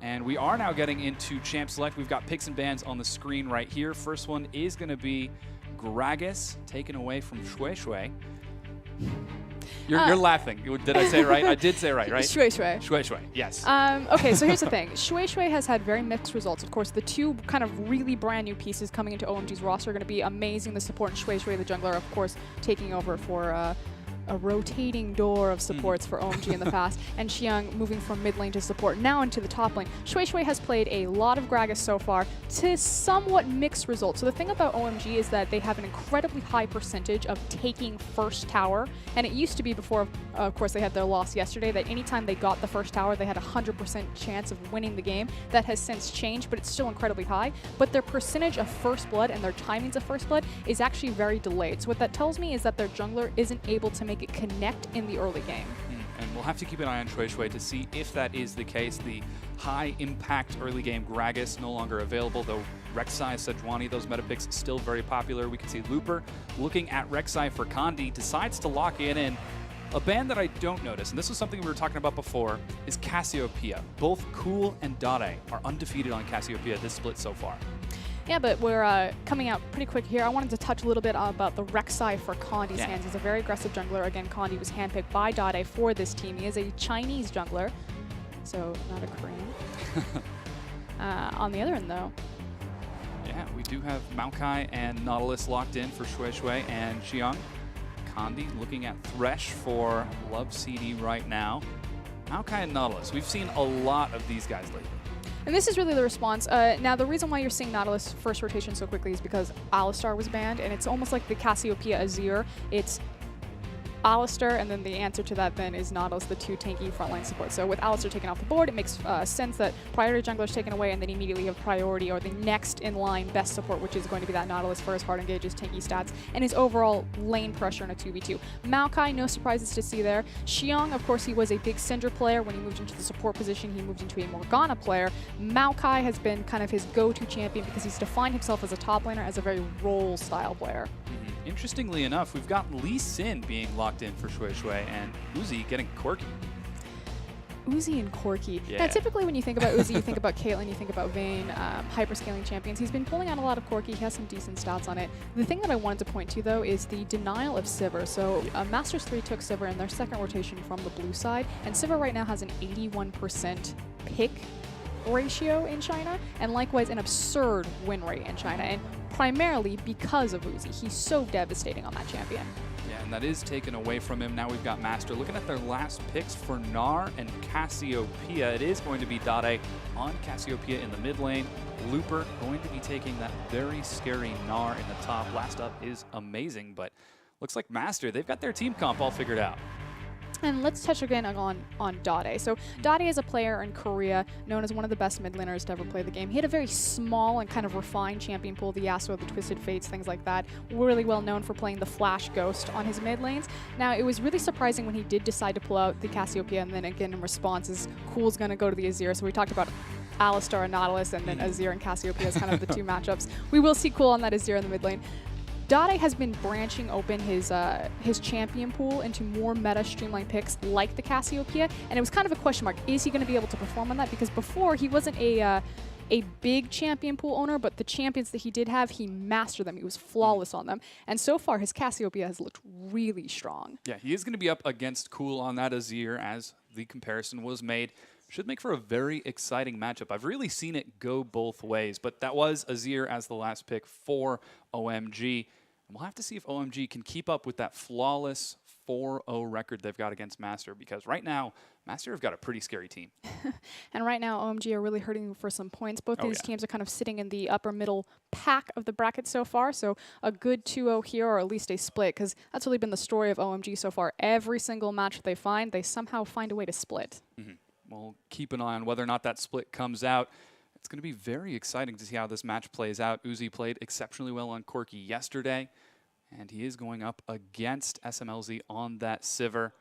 And we are now getting into Champ Select. We've got picks and bans on the screen right here. First one is going to be Gragas, taken away from Shui Shui. You're laughing. Did I say it right? I did say it right? Shui Shui. Shui Shui, yes. Okay, so here's the thing. Shui Shui has had very mixed results. Of course, the two kind of really brand new pieces coming into OMG's roster are going to be amazing. The support and Shui Shui, the jungler, of course, taking over for a rotating door of supports for OMG in the past, and Xiang moving from mid lane to support now into the top lane. Shui Shui has played a lot of Gragas so far to somewhat mixed results. So the thing about OMG is that they have an incredibly high percentage of taking first tower, and it used to be before, of course, they had their loss yesterday, that anytime they got the first tower, they had a 100% chance of winning the game. That has since changed, but it's still incredibly high. But their percentage of first blood and their timings of first blood is actually very delayed. So what that tells me is that their jungler isn't able to make it connect in the early game. And we'll have to keep an eye on Shui Shui to see if that is the case. The high impact early game Gragas no longer available, though Rek'Sai, Sejuani, those meta picks still very popular. We can see Looper looking at Rek'Sai for Kandi, decides to lock it in. A ban that I don't notice, and this was something we were talking about before, is Cassiopeia. Both Cool and Dade are undefeated on Cassiopeia this split so far. Yeah, but we're coming out pretty quick here. I wanted to touch a little bit about the Rek'Sai for Kandi's hands. He's a very aggressive jungler. Again, Kandi was handpicked by Dade for this team. He is a Chinese jungler, so not a Korean. On the other end, though. Yeah, we do have Maokai and Nautilus locked in for Shui Shui and Xiang. Kandi looking at Thresh for Love CD right now. Maokai and Nautilus, we've seen a lot of these guys lately. And this is really the response. Now, the reason why you're seeing Nautilus first rotation so quickly is because Alistar was banned, and it's almost like the Cassiopeia Azir. It's Alistar, and then the answer to that then is Nautilus, the two tanky frontline support. So with Alistar taken off the board, it makes sense that priority jungler is taken away, and then immediately you have priority or the next in line best support, which is going to be that Nautilus for his hard engages, tanky stats, and his overall lane pressure in a 2v2. Maokai, no surprises to see there. Xiang, of course, he was a big Syndra player. When he moved into the support position, he moved into a Morgana player. Maokai has been kind of his go-to champion because he's defined himself as a top laner, as a very role-style player. Interestingly enough, we've got Lee Sin being locked in for Shui Shui and Uzi getting Corki. Uzi and Corki. Yeah. Now, typically when you think about Uzi, you think about Caitlyn, you think about Vayne, hyperscaling champions. He's been pulling out a lot of Corki. He has some decent stats on it. The thing that I wanted to point to, though, is the denial of Sivir. So Masters 3 took Sivir in their second rotation from the blue side, and Sivir right now has an 81% pick ratio in China, and likewise an absurd win rate in China, and primarily because of Uzi. He's so devastating on that champion. Yeah, and that is taken away from him. Now we've got Master looking at their last picks for Gnar and Cassiopeia. It is going to be Dade on Cassiopeia in the mid lane. Looper going to be taking that very scary Gnar in the top. Last up is amazing, but looks like Master, they've got their team comp all figured out. And let's touch again on Dade. So Dade is a player in Korea known as one of the best mid laners to ever play the game. He had a very small and kind of refined champion pool, the Yasuo, the Twisted Fates, things like that. Really well known for playing the Flash Ghost on his mid lanes. Now, it was really surprising when he did decide to pull out the Cassiopeia, and then again in response is Cool's going to go to the Azir. So we talked about Alistar and Nautilus, and then Azir and Cassiopeia as kind of the two matchups. We will see Cool on that Azir in the mid lane. Dade has been branching open his champion pool into more meta streamlined picks like the Cassiopeia, and it was kind of a question mark. Is he going to be able to perform on that? Because before, he wasn't a big champion pool owner, but the champions that he did have, he mastered them. He was flawless on them. And so far, his Cassiopeia has looked really strong. Yeah, he is going to be up against Cool on that Azir, as the comparison was made. Should make for a very exciting matchup. I've really seen it go both ways, but that was Azir as the last pick for OMG. And we'll have to see if OMG can keep up with that flawless 4-0 record they've got against Master, because right now, Master have got a pretty scary team. And right now, OMG are really hurting for some points. Both these teams are kind of sitting in the upper middle pack of the bracket so far, so a good 2-0 here, or at least a split, because that's really been the story of OMG so far. Every single match they find, they somehow find a way to split. We'll keep an eye on whether or not that split comes out. It's going to be very exciting to see how this match plays out. Uzi played exceptionally well on Corki yesterday, and he is going up against SMLZ on that Sivir.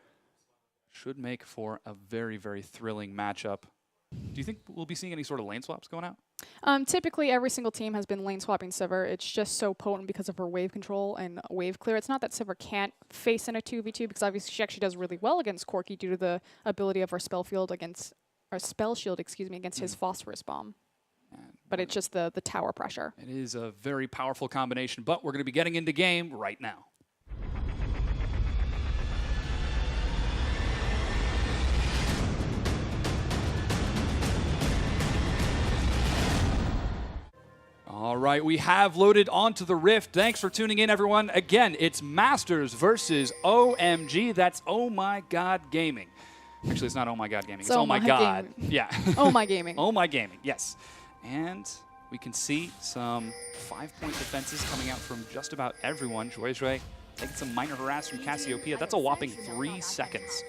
Should make for a very, very thrilling matchup. Do you think we'll be seeing any sort of lane swaps going out? Typically, every single team has been lane swapping Sivir. It's just so potent because of her wave control and wave clear. It's not that Sivir can't face in a 2v2, because obviously she actually does really well against Corki due to the ability of her spell field against or spell shield, excuse me, against his phosphorus bomb. But it's just the tower pressure. It is a very powerful combination, but we're going to be getting into game right now. All right, we have loaded onto the Rift. Thanks for tuning in, everyone. Again, it's Masters versus OMG. That's Oh My God Gaming. Actually, it's not Oh My God Gaming. It's Oh My God. Yeah. Oh My Gaming. Oh My Gaming, yes. And we can see some 5-point defenses coming out from just about everyone. Shui taking some minor harass from Cassiopeia. That's a whopping 3 seconds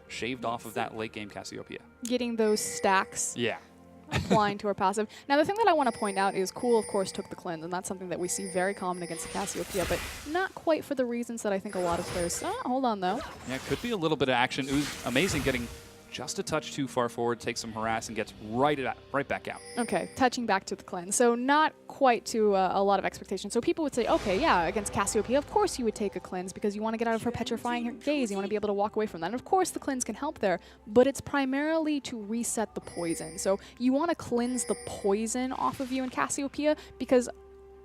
shaved off of that late game Cassiopeia. Getting those stacks. Yeah. Applying to her passive. Now, the thing that I want to point out is Cool, of course, took the cleanse, and that's something that we see very common against Cassiopeia, but not quite for the reasons that I think a lot of players... hold on, though. Yeah, could be a little bit of action. It was amazing getting just a touch too far forward, takes some harass, and gets right back out. Okay, touching back to the cleanse. So not quite to a lot of expectations. So people would say, okay, yeah, against Cassiopeia, of course you would take a cleanse because you want to get out of her petrifying gaze. You want to be able to walk away from that. And of course the cleanse can help there, but it's primarily to reset the poison. So you want to cleanse the poison off of you in Cassiopeia because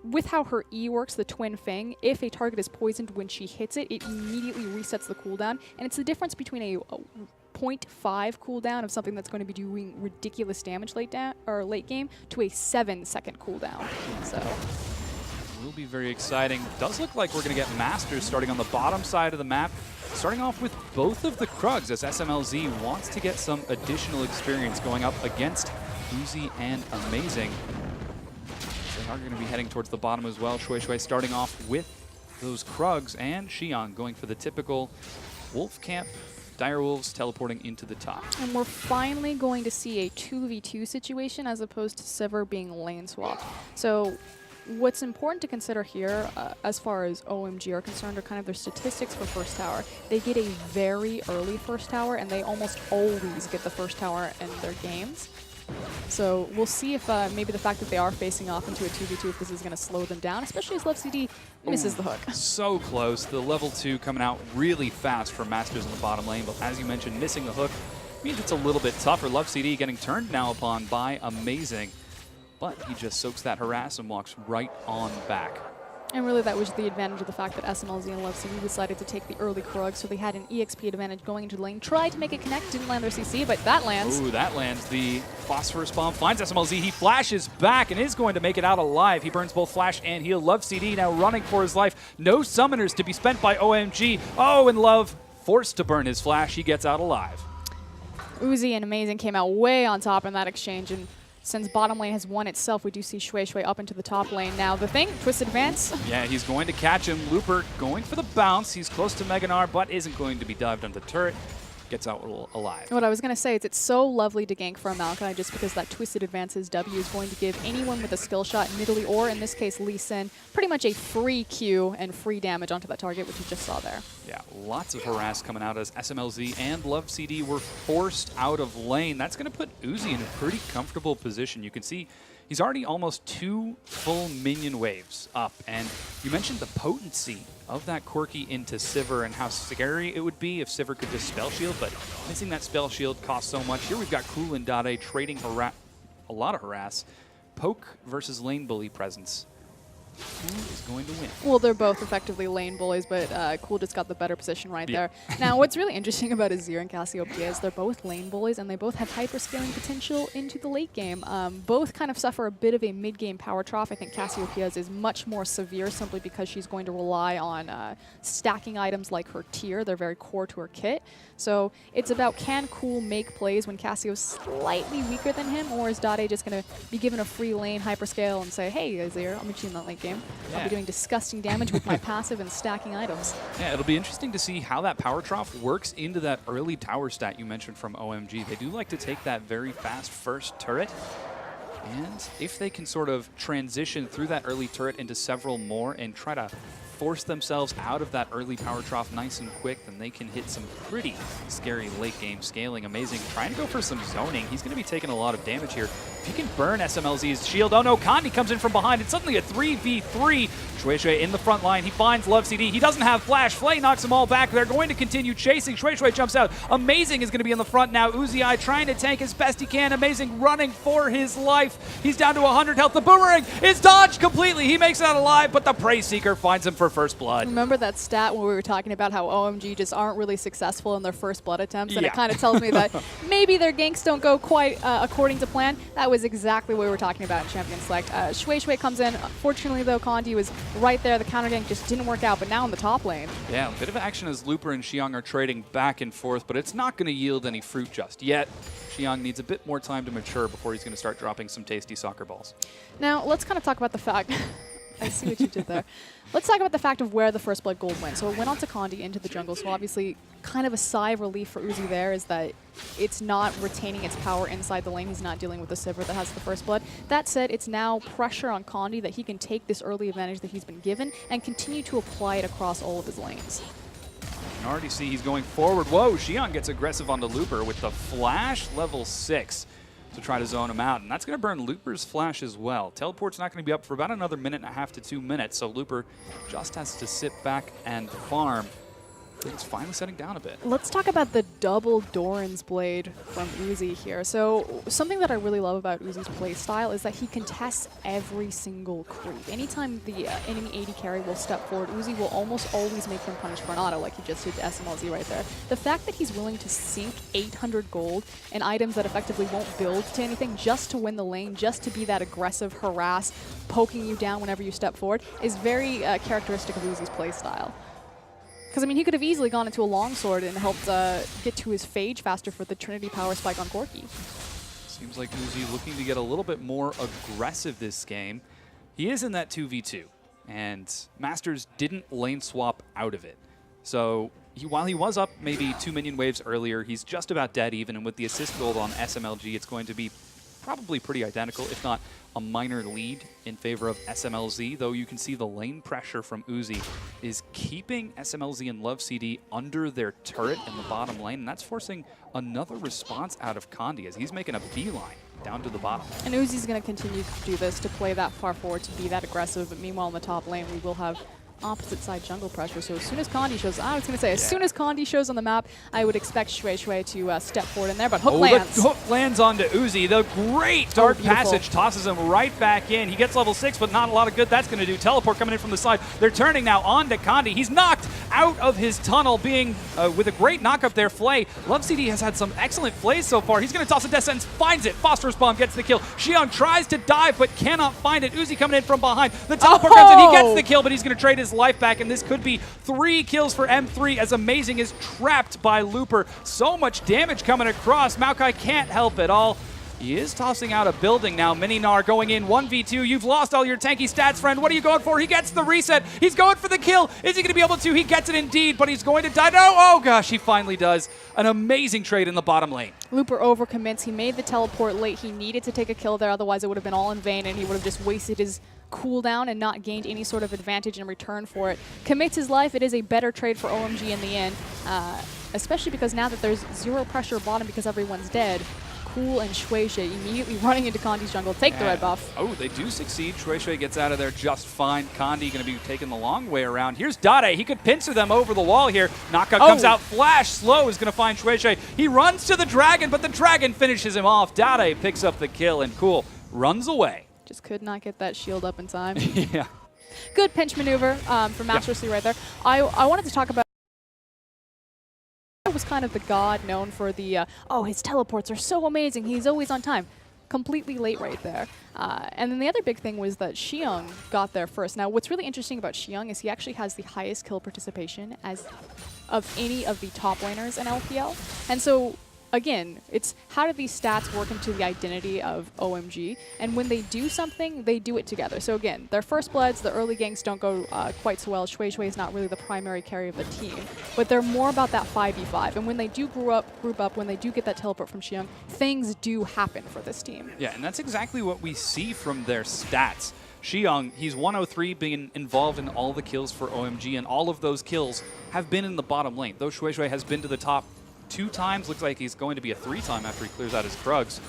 with how her E works, the Twin Fang, if a target is poisoned when she hits it, it immediately resets the cooldown. And it's the difference between a 0.5 cooldown of something that's going to be doing ridiculous damage late game to a 7-second cooldown. So it will be very exciting. Does look like we're going to get Masters starting on the bottom side of the map, starting off with both of the Krugs as SMLZ wants to get some additional experience going up against Uzi and Amazing. They are going to be heading towards the bottom as well. Shui starting off with those Krugs and Xion going for the typical Wolf Camp. Direwolves teleporting into the top. And we're finally going to see a 2v2 situation as opposed to Sivir being lane swapped. So what's important to consider here as far as OMG are concerned are kind of their statistics for first tower. They get a very early first tower and they almost always get the first tower in their games. So we'll see if maybe the fact that they are facing off into a 2v2, if this is going to slow them down, especially as W3D misses the hook. So close. The level 2 coming out really fast for Masters in the bottom lane, but as you mentioned, missing the hook means it's a little bit tougher. W3D getting turned now upon by Amazing, but he just soaks that harass and walks right on back. And really that was the advantage of the fact that SMLZ and W3D decided to take the early Krug, so they had an EXP advantage going into the lane. Tried to make it connect, didn't land their CC, but that lands. Ooh, that lands. The Phosphorus Bomb finds SMLZ. He flashes back and is going to make it out alive. He burns both Flash and Heal. W3D now running for his life. No summoners to be spent by OMG. Oh, and Love forced to burn his Flash. He gets out alive. Uzi and Amazing came out way on top in that exchange, and since bottom lane has won itself, we do see Shui up into the top lane. Now the thing, Twisted Advance. Yeah, he's going to catch him. Looper going for the bounce. He's close to Meganar, but isn't going to be dived on the turret. Gets out alive. What I was going to say is it's so lovely to gank for a Maokai just because that Twisted Advance's W is going to give anyone with a skill shot in Nidalee, or in this case Lee Sin, pretty much a free Q and free damage onto that target, which you just saw there. Yeah, lots of harass coming out as SMLZ and W3D were forced out of lane. That's going to put Uzi in a pretty comfortable position. You can see he's already almost 2 full minion waves up, and you mentioned the potency of that Corki into Sivir and how scary it would be if Sivir could just Spell Shield, but missing that Spell Shield costs so much. Here we've got Cool and Dade trading a lot of harass. Poke versus lane bully presence. Who is going to win? Well, they're both effectively lane bullies, but Cool just got the better position right there. Now, what's really interesting about Azir and Cassiopeia is they're both lane bullies, and they both have hyperscaling potential into the late game. Both kind of suffer a bit of a mid-game power trough. I think Cassiopeia's is much more severe simply because she's going to rely on stacking items like her tier. They're very core to her kit. So it's about, can Cool make plays when Cassio's slightly weaker than him, or is Dade just going to be given a free lane hyperscale and say, hey, Azir, I'll meet you in that late game. I'll be doing disgusting damage with my passive and stacking items. Yeah, it'll be interesting to see how that power trough works into that early tower stat you mentioned from OMG. They do like to take that very fast first turret, and if they can sort of transition through that early turret into several more and try to force themselves out of that early power trough nice and quick, then they can hit some pretty scary late game scaling. Amazing trying to go for some zoning. He's going to be taking a lot of damage here. if he can burn SMLZ's shield. Oh no, Kandi comes in from behind. It's suddenly a 3v3. Shui in the front line. He finds W3D2. He doesn't have flash. Flay knocks them all back. They're going to continue chasing. Shui jumps out. Amazing is going to be in the front now. Uzi trying to tank as best he can. Amazing running for his life. He's down to 100 health. The boomerang is dodged completely. He makes it out alive, but the Prey Seeker finds him for first blood. Remember that stat when we were talking about how OMG just aren't really successful in their first blood attempts? And it kind of tells me that maybe their ganks don't go quite according to plan. That was exactly what we were talking about in Champion Select. Shui comes in. Fortunately, though, Kandi was right there. The counter gank just didn't work out, but now in the top lane. Yeah, a bit of action as Looper and Xiang are trading back and forth, but it's not going to yield any fruit just yet. Xiang needs a bit more time to mature before he's going to start dropping some tasty soccer balls. Now, let's kind of talk about the fact... I see what you did there. Let's talk about the fact of where the first blood gold went. So it went on to Kandi into the jungle, so obviously kind of a sigh of relief for Uzi there is that it's not retaining its power inside the lane. He's not dealing with the Sivir that has the first blood. That said, it's now pressure on Kandi that he can take this early advantage that he's been given and continue to apply it across all of his lanes. You can already see he's going forward. Whoa, Xiang gets aggressive onto Looper with the flash level 6. To try to zone him out, and that's going to burn Looper's flash as well. Teleport's not going to be up for about another 1.5 to 2 minutes, so Looper just has to sit back and farm. It's finally setting down a bit. Let's talk about the double Doran's Blade from Uzi here. So something that I really love about Uzi's play style is that he contests every single creep. Anytime the enemy AD carry will step forward, Uzi will almost always make them punish for an auto, like he just did to SMLZ right there. The fact that he's willing to sink 800 gold in items that effectively won't build to anything just to win the lane, just to be that aggressive harass, poking you down whenever you step forward, is very characteristic of Uzi's play style. Because, I mean, he could have easily gone into a longsword and helped get to his Phage faster for the Trinity power spike on Corki. Seems like Uzi looking to get a little bit more aggressive this game. He is in that 2v2, and Masters didn't lane swap out of it. So while he was up maybe 2 minion waves earlier, he's just about dead even, and with the assist gold on SMLG, it's going to be probably pretty identical, if not a minor lead in favor of SMLZ, though you can see the lane pressure from Uzi is keeping SMLZ and W3D2 under their turret in the bottom lane, and that's forcing another response out of Kandi as he's making a beeline down to the bottom. And Uzi's going to continue to do this, to play that far forward, to be that aggressive, but meanwhile in the top lane we will have opposite side jungle pressure. So as soon as Kandi shows, I was going to say, as soon as Kandi shows on the map, I would expect Shui to step forward in there, but hook lands. The hook lands onto Uzi. The great dark passage tosses him right back in. He gets level 6, but not a lot of good that's going to do. Teleport coming in from the side. They're turning now onto Kandi. He's knocked out of his tunnel, being with a great knock up there. Flay. W3D2 has had some excellent flays so far. He's going to toss a death sentence, finds it. Phosphorus bomb gets the kill. Xiang tries to dive, but cannot find it. Uzi coming in from behind. The teleport comes in. He gets the kill, but he's going to trade his life back, and this could be 3 kills for M3 as Amazing is trapped by Looper. So much damage coming across. Maokai can't help at all. He is tossing out a building now. Mininar going in 1v2. You've lost all your tanky stats, friend. What are you going for? He gets the reset. He's going for the kill. Is he going to be able to? He gets it indeed, but he's going to die. No! Oh gosh, he finally does. An amazing trade in the bottom lane. Looper overcommits. He made the teleport late. He needed to take a kill there, otherwise it would have been all in vain, and he would have just wasted his cooldown and not gained any sort of advantage in return for it. Commits his life. It is a better trade for OMG in the end, especially because now that there's zero pressure bottom because everyone's dead, Cool and Shui immediately running into Kandi's jungle, take the red buff. Oh, they do succeed. Shui gets out of there just fine. Kandi going to be taking the long way around. Here's Dade. He could pincer them over the wall here. Knockout comes out. Flash slow is going to find Shui. He runs to the dragon, but the dragon finishes him off. Dade picks up the kill, and Cool runs away. Just could not get that shield up in time. Yeah. Good pinch maneuver from Master C right there. I wanted to talk about was kind of the god known for the, oh, his teleports are so amazing, he's always on time. Completely late right there. And then the other big thing was that Xiang got there first. Now, what's really interesting about Xiang is he actually has the highest kill participation of any of the top laners in LPL. And so, again, it's how do these stats work into the identity of OMG, and when they do something, they do it together. So again, their first bloods, the early ganks don't go quite so well. Shui is not really the primary carry of the team, but they're more about that 5v5, and when they do group up, when they do get that teleport from Xiang, things do happen for this team. Yeah, and that's exactly what we see from their stats. Xiang, he's 103, being involved in all the kills for OMG, and all of those kills have been in the bottom lane. Though Shui has been to the top 2 times, looks like he's going to be a 3 time after he clears out his Krugs.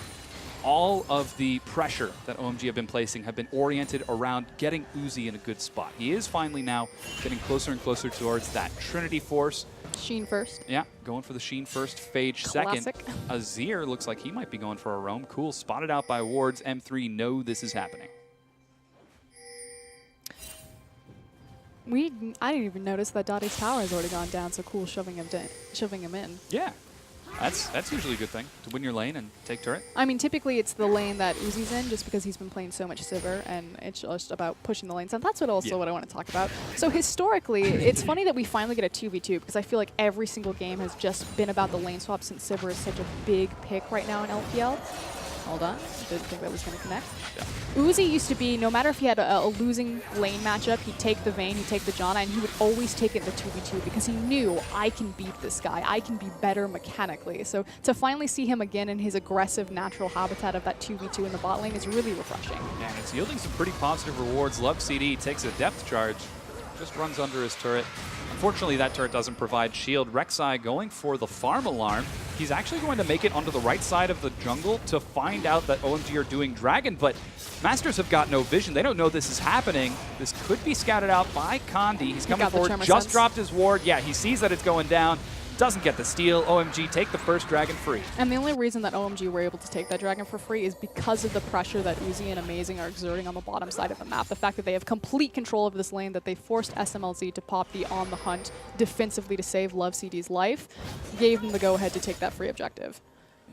all of the pressure that OMG have been placing have been oriented around getting Uzi in a good spot. He is finally now getting closer and closer towards that Trinity Force. Sheen first. Yeah, going for the Sheen first, Phage Classic. second. Azir looks like he might be going for a roam. Cool, spotted out by Wards. M3 know this is happening. I didn't even notice that Dade's tower has already gone down, so Cool shoving him in. Yeah, that's usually a good thing, to win your lane and take turret. I mean, typically it's the lane that Uzi's in, just because he's been playing so much Sivir, and it's just about pushing the lanes. And that's what I want to talk about. So historically, it's funny that we finally get a 2v2, because I feel like every single game has just been about the lane swap, since Sivir is such a big pick right now in LPL. Hold on, didn't think that was going to connect. Yeah. Uzi used to be, no matter if he had a losing lane matchup, he'd take the Vayne, he'd take the Janna, and he would always take it in the 2v2 because he knew, I can beat this guy, I can be better mechanically. So to finally see him again in his aggressive natural habitat of that 2v2 in the bot lane is really refreshing. Yeah, and it's yielding some pretty positive rewards. W3D takes a depth charge, just runs under his turret. Unfortunately, that turret doesn't provide shield. Rek'Sai going for the farm alarm. He's actually going to make it onto the right side of the jungle to find out that OMG are doing Dragon, but Masters have got no vision. They don't know this is happening. This could be scouted out by Condi. He's coming forward, just dropped his ward. Yeah, he sees that it's going down. Doesn't get the steal. OMG take the first Dragon free. And the only reason that OMG were able to take that Dragon for free is because of the pressure that Uzi and Amazing are exerting on the bottom side of the map. The fact that they have complete control of this lane, that they forced SMLZ to pop the on the hunt defensively to save W3D's life, gave them the go-ahead to take that free objective.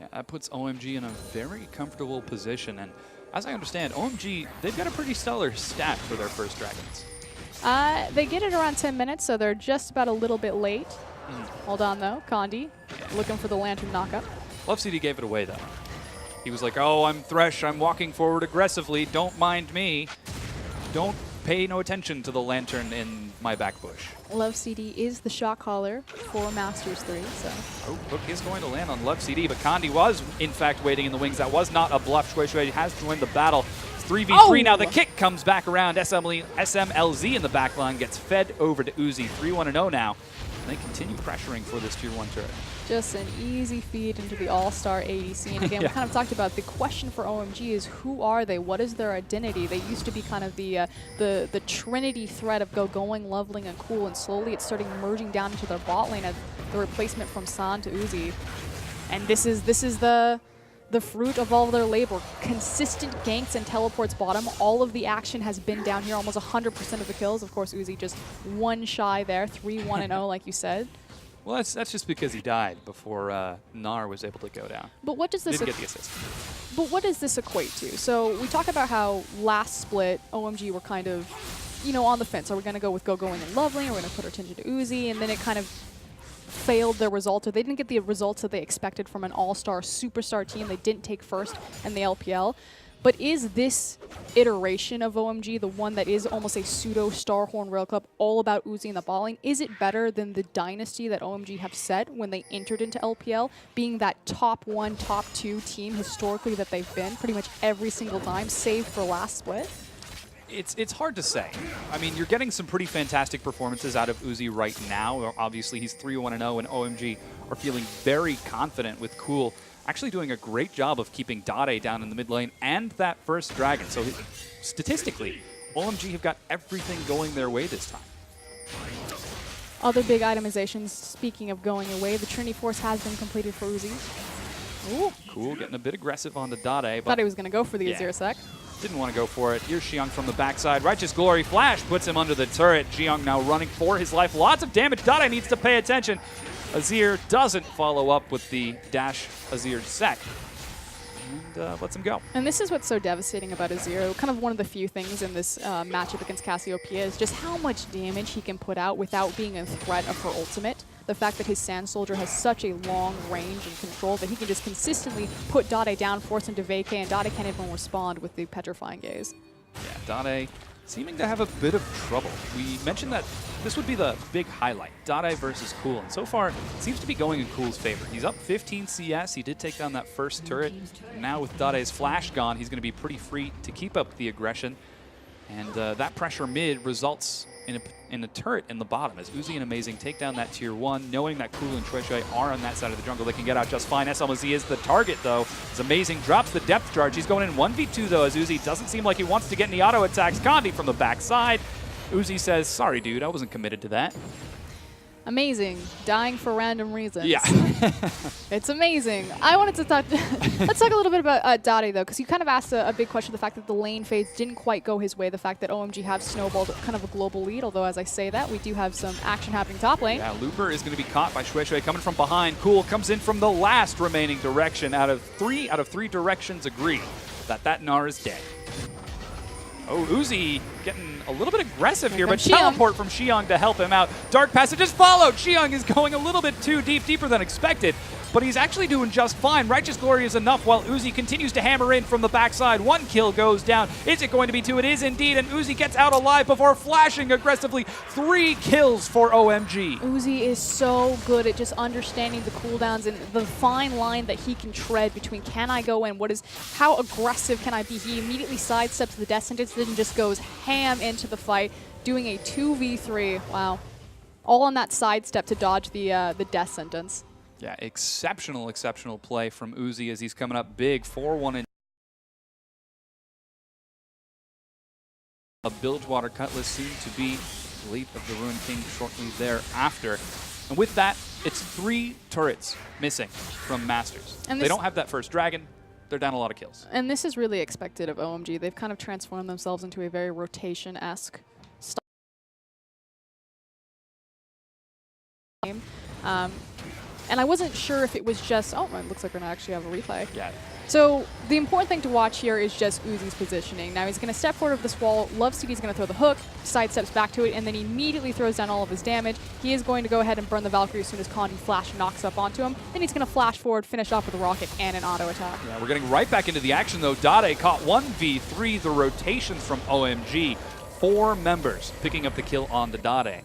Yeah, that puts OMG in a very comfortable position. And as I understand, OMG, they've got a pretty stellar stat for their first Dragons. They get it around 10 minutes, so they're just about a little bit late. Hold on, though. Condi looking for the Lantern knockup. W3D gave it away, though. He was like, oh, I'm Thresh. I'm walking forward aggressively. Don't mind me. Don't pay no attention to the Lantern in my back bush. W3D is the shot caller for Masters 3, so. Oh, hook is going to land on W3D, but Condi was, in fact, waiting in the wings. That was not a bluff. Shui has joined the battle. It's 3v3 now. The kick comes back around. SMLZ in the back line gets fed over to Uzi. 3-1-0 now. And they continue pressuring for this tier 1 turret. Just an easy feed into the all-star ADC. And again, we kind of talked about the question for OMG is who are they? What is their identity? They used to be kind of the Trinity threat of going, leveling, and cool, and slowly it's starting merging down into their bot lane as the replacement from San to Uzi. And this is the fruit of all of their labor. Consistent ganks and teleports bottom. All of the action has been down here, almost 100% of the kills. Of course, Uzi just one shy there, 3-1-0 like you said. Well, that's just because he died before Gnar was able to go down. But what does this didn't get the assist? But what does this equate to? So we talk about how last split, OMG were kind of, you know, on the fence. Are we going to go with going in love lane? Are we going to put our attention to Uzi? And then it kind of failed their result, or they didn't get the results that they expected from an all-star superstar team. They didn't take first in the LPL. But is this iteration of OMG, the one that is almost a pseudo Starhorn Rail Club, all about Uzi in the bot lane, is it better than the dynasty that OMG have set when they entered into LPL, being that top 1, top 2 team historically that they've been pretty much every single time, save for last split? It's hard to say. I mean, you're getting some pretty fantastic performances out of Uzi right now. Obviously, he's 3-1-0, and OMG are feeling very confident with Cool actually doing a great job of keeping Dade down in the mid lane and that first Dragon. So statistically, OMG have got everything going their way this time. Other big itemizations, speaking of going away, the Trinity Force has been completed for Uzi. Ooh. Cool, getting a bit aggressive on the Dade. Thought he was going to go for the Azir sec. Didn't want to go for it. Here's Xiong from the backside. Righteous Glory Flash puts him under the turret. Xiong now running for his life. Lots of damage. Dade needs to pay attention. Azir doesn't follow up with the dash Azir sec. And lets him go. And this is what's so devastating about Azir. Kind of one of the few things in this matchup against Cassiopeia is just how much damage he can put out without being a threat of her ultimate. The fact that his Sand Soldier has such a long range and control that he can just consistently put Dade down, force him to vacate, and Dade can't even respond with the Petrifying Gaze. Yeah, Dade seeming to have a bit of trouble. We mentioned that this would be the big highlight, Dade versus Cool, and so far it seems to be going in Cool's favor. He's up 15 CS, he did take down that first turret. Now with Dade's flash gone, he's going to be pretty free to keep up the aggression. And that pressure mid results in a turret in the bottom as Uzi and Amazing take down that tier 1, knowing that Cool and Shui Shui are on that side of the jungle. They can get out just fine. SLMZ is the target, though, as Amazing drops the depth charge. He's going in 1v2, though, as Uzi doesn't seem like he wants to get any auto attacks. Condi from the backside. Uzi says, sorry, dude, I wasn't committed to that. Amazing. Dying for random reasons. Yeah. It's amazing. I wanted to talk, let's talk a little bit about Dottie, though, because you kind of asked a big question, the fact that the lane fades didn't quite go his way, the fact that OMG have snowballed kind of a global lead, although as I say that, we do have some action happening top lane. Yeah, Looper is going to be caught by Shui Shui coming from behind. Cool comes in from the last remaining direction. Out of three directions agree that Gnar is dead. Oh, Uzi getting a little bit aggressive here, but teleport from Xiong to help him out. Dark Passage is followed. Xiong is going a little bit too deep, deeper than expected, but he's actually doing just fine. Righteous Glory is enough while Uzi continues to hammer in from the backside. 1 kill goes down. Is it going to be 2? It is indeed, and Uzi gets out alive before flashing aggressively. 3 kills for OMG. Uzi is so good at just understanding the cooldowns and the fine line that he can tread between can I go in, how aggressive can I be? He immediately sidesteps the death sentence, then just goes ham into the fight, doing a 2v3. Wow. All on that sidestep to dodge the death sentence. Yeah, exceptional play from Uzi as he's coming up big, 4-1 in a Bilgewater Cutlass, soon to be Leap of the Ruined King shortly thereafter. And with that, it's 3 turrets missing from Masters. And they don't have that first dragon. They're down a lot of kills. And this is really expected of OMG. They've kind of transformed themselves into a very rotation-esque style game. And I wasn't sure if it was just, oh, it looks like we're going to actually have a replay. Yeah. So the important thing to watch here is just Uzi's positioning. Now he's going to step forward of this wall. Lovesteedy's going to throw the hook, sidesteps back to it, and then he immediately throws down all of his damage. He is going to go ahead and burn the Valkyrie as soon as Condi Flash knocks up onto him. Then he's going to flash forward, finish off with a rocket and an auto attack. Yeah, we're getting right back into the action, though. Dade caught 1v3, the rotations from OMG. 4 members picking up the kill on the Dade.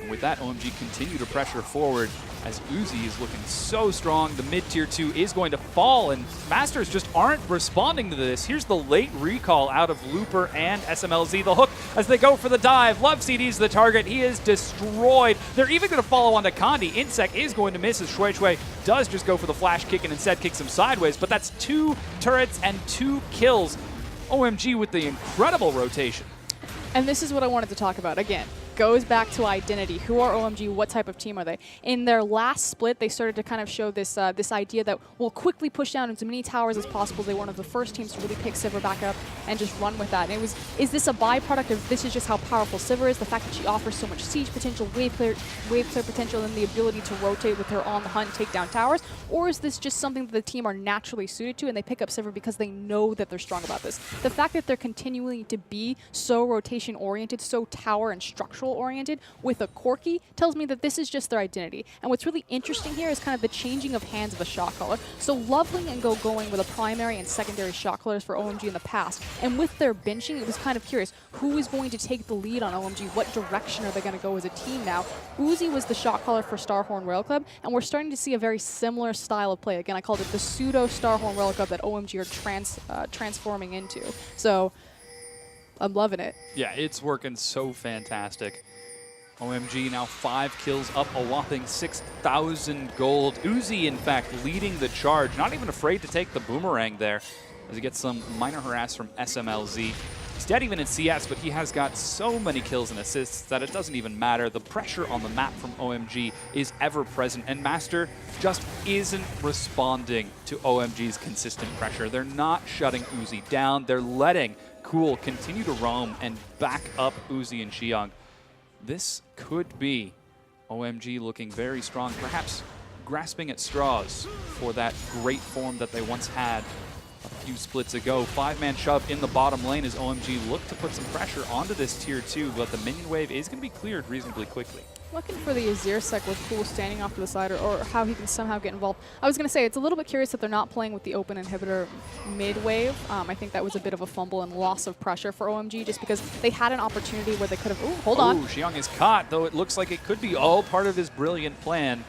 And with that, OMG continue to pressure forward as Uzi is looking so strong. The mid-tier 2 is going to fall, and Masters just aren't responding to this. Here's the late recall out of Looper and SMLZ. The hook as they go for the dive. Lovesteedy's the target. He is destroyed. They're even going to follow on to Condi. Insect is going to miss as Shui Shui does just go for the flash kick and instead kicks him sideways, but that's 2 turrets and 2 kills. OMG with the incredible rotation. And this is what I wanted to talk about again. Goes back to identity. Who are OMG? What type of team are they? In their last split, they started to kind of show this this idea that we'll quickly push down as many towers as possible. They were one of the first teams to really pick Sivir back up and just run with that. And it was, is this a byproduct of this is just how powerful Sivir is? The fact that she offers so much siege potential, wave clear potential, and the ability to rotate with her on the hunt, take down towers? Or is this just something that the team are naturally suited to and they pick up Sivir because they know that they're strong about this? The fact that they're continuing to be so rotation oriented, so tower and structural oriented with a Corki tells me that this is just their identity. And what's really interesting here is kind of the changing of hands of a shot caller. So Lovely and Go going with a primary and secondary shot callers for OMG in the past. And with their benching, it was kind of curious. Who is going to take the lead on OMG? What direction are they going to go as a team now? Uzi was the shot caller for Starhorn Rail Club, and we're starting to see a very similar style of play. Again, I called it the pseudo Starhorn Rail Club that OMG are transforming into. So I'm loving it. Yeah, it's working so fantastic. OMG now 5 kills, up a whopping 6,000 gold. Uzi, in fact, leading the charge. Not even afraid to take the boomerang there as he gets some minor harass from SMLZ. He's dead even in CS, but he has got so many kills and assists that it doesn't even matter. The pressure on the map from OMG is ever present, and Master just isn't responding to OMG's consistent pressure. They're not shutting Uzi down. They're letting Cool continue to roam and back up Uzi and Xiong. This could be OMG looking very strong, perhaps grasping at straws for that great form that they once had a few splits ago. 5-man shove in the bottom lane as OMG look to put some pressure onto this tier 2, but the minion wave is going to be cleared reasonably quickly. Looking for the Azir sec with Cool standing off to the side or how he can somehow get involved. I was going to say, it's a little bit curious that they're not playing with the open inhibitor mid-wave. I think that was a bit of a fumble and loss of pressure for OMG just because they had an opportunity where they could have... Ooh, hold on. Xiong is caught, though it looks like it could be all part of his brilliant plan.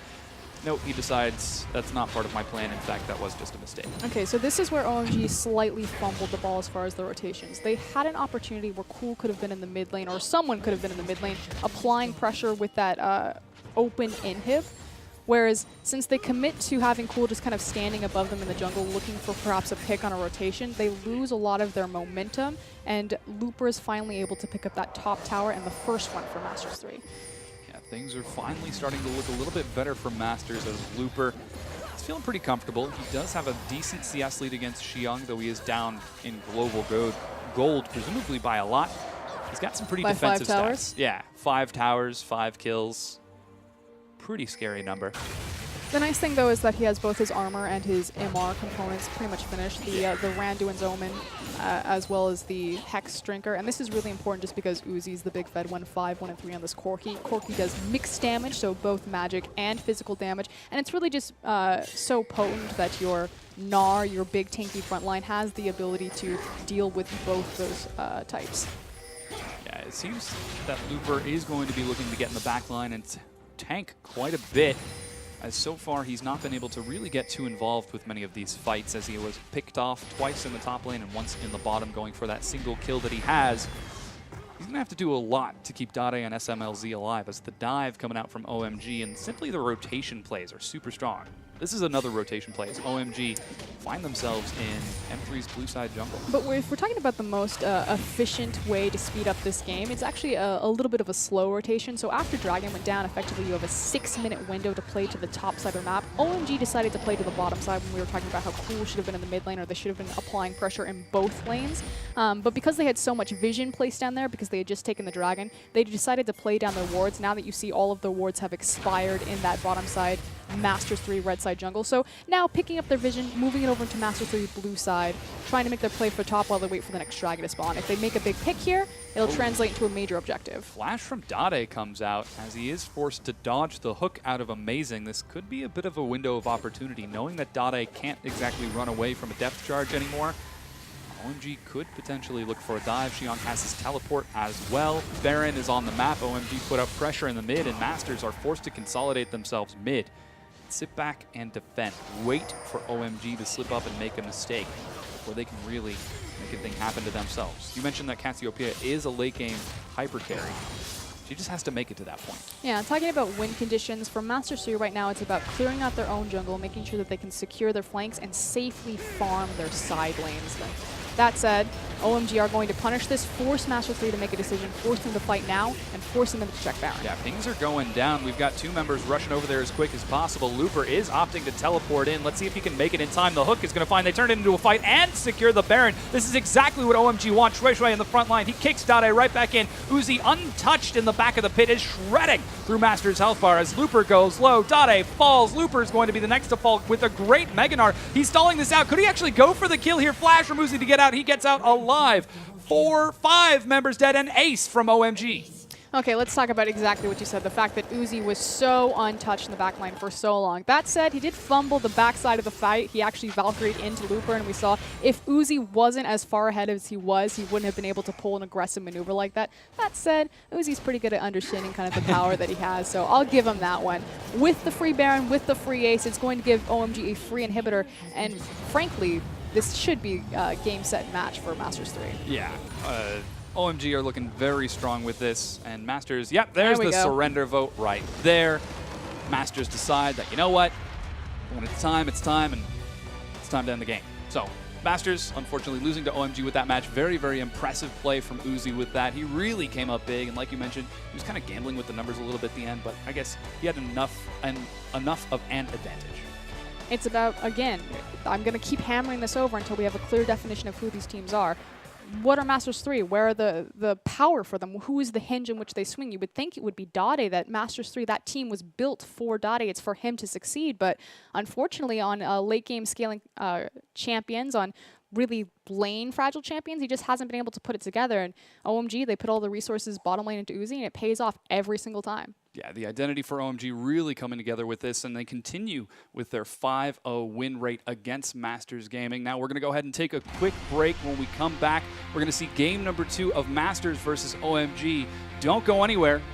nope, he decides that's not part of my plan. In fact, that was just a mistake. Okay, so this is where OMG slightly fumbled the ball as far as the rotations. They had an opportunity where Cool could have been in the mid lane, or someone could have been in the mid lane, applying pressure with that open inhib. Whereas, since they commit to having Cool just kind of standing above them in the jungle, looking for perhaps a pick on a rotation, they lose a lot of their momentum, and Looper is finally able to pick up that top tower and the first one for Masters 3. Yeah, things are finally starting to look a little bit better for Masters as Looper is feeling pretty comfortable. He does have a decent CS lead against Xiong, though he is down in global gold, presumably by a lot. He's got some pretty defensive 5 towers? stats. Yeah, 5 towers, 5 kills. Pretty scary number. The nice thing, though, is that he has both his armor and his MR components pretty much finished. The Randuin's Omen, as well as the Hex Drinker. And this is really important just because Uzi's the big Fed 1-5, 1-3 on this Corki. Corki does mixed damage, so both magic and physical damage. And it's really just so potent that your Gnar, your big tanky frontline, has the ability to deal with both those types. Yeah, it seems that Looper is going to be looking to get in the back line and tank quite a bit, as so far he's not been able to really get too involved with many of these fights, as he was picked off twice in the top lane and once in the bottom, going for that single kill that he has. He's going to have to do a lot to keep Dade and SMLZ alive, as the dive coming out from OMG and simply the rotation plays are super strong. This is another rotation play as OMG find themselves in M3's blue side jungle. But if we're talking about the most efficient way to speed up this game, it's actually a little bit of a slow rotation. So after Dragon went down, effectively you have a 6-minute window to play to the top side of the map. OMG decided to play to the bottom side when we were talking about how Cool should have been in the mid lane, or they should have been applying pressure in both lanes. But because they had so much vision placed down there, because they had just taken the Dragon, they decided to play down their wards. Now that you see all of the wards have expired in that bottom side, Masters 3 red side jungle. So now picking up their vision, moving it over into Masters 3 blue side, trying to make their play for top while they wait for the next dragon to spawn. If they make a big pick here, it'll translate into a major objective. Flash from Dade comes out as he is forced to dodge the hook out of Amazing. This could be a bit of a window of opportunity, knowing that Dade can't exactly run away from a depth charge anymore. OMG could potentially look for a dive. Xiong has his teleport as well. Baron is on the map. OMG put up pressure in the mid, and Masters are forced to consolidate themselves mid. Sit back and defend. Wait for OMG to slip up and make a mistake before they can really make a thing happen to themselves. You mentioned that Cassiopeia is a late game hyper carry. She just has to make it to that point. Yeah, talking about win conditions, for Masters 3 right now, it's about clearing out their own jungle, making sure that they can secure their flanks and safely farm their side lanes. That said, OMG are going to punish this, force Master 3 to make a decision, force them to fight now, and forcing them to check Baron. Yeah, things are going down. We've got 2 members rushing over there as quick as possible. Looper is opting to teleport in. Let's see if he can make it in time. The hook is going to find they turn it into a fight and secure the Baron. This is exactly what OMG wants. Shui Shui in the front line. He kicks Dade right back in. Uzi, untouched in the back of the pit, is shredding through Master's health bar as Looper goes low. Dade falls. Looper is going to be the next to fall with a great Mega Gnar. He's stalling this out. Could he actually go for the kill here? Flash from Uzi to get out. He gets out alive. 4-5 members dead, and ace from OMG. Okay, let's talk about exactly what you said, the fact that Uzi was so untouched in the backline for so long. That said, he did fumble the backside of the fight. He actually Valkyried into Looper, and we saw if Uzi wasn't as far ahead as he was, he wouldn't have been able to pull an aggressive maneuver like that. That said, Uzi's pretty good at understanding kind of the power that he has, so I'll give him that one. With the free Baron, with the free ace, it's going to give OMG a free inhibitor, and frankly, this should be a game, set, match for Masters 3. Yeah. OMG are looking very strong with this, and Masters, yep, there's the surrender vote right there. Masters decide that, you know what, when it's time, and it's time to end the game. So, Masters, unfortunately, losing to OMG with that match. Very, very impressive play from Uzi with that. He really came up big, and like you mentioned, he was kind of gambling with the numbers a little bit at the end, but I guess he had enough of an advantage. It's about, again, I'm going to keep hammering this over until we have a clear definition of who these teams are. What are Masters 3? Where are the power for them? Who is the hinge in which they swing? You would think it would be Dade, that Masters 3, that team was built for Dade. It's for him to succeed. But unfortunately, on late game scaling champions, on really lane fragile champions, he just hasn't been able to put it together. And OMG, they put all the resources bottom lane into Uzi, and it pays off every single time. Yeah, the identity for OMG really coming together with this, and they continue with their 5-0 win rate against Masters Gaming. Now we're going to go ahead and take a quick break. When we come back, we're going to see game number 2 of Masters versus OMG. Don't go anywhere.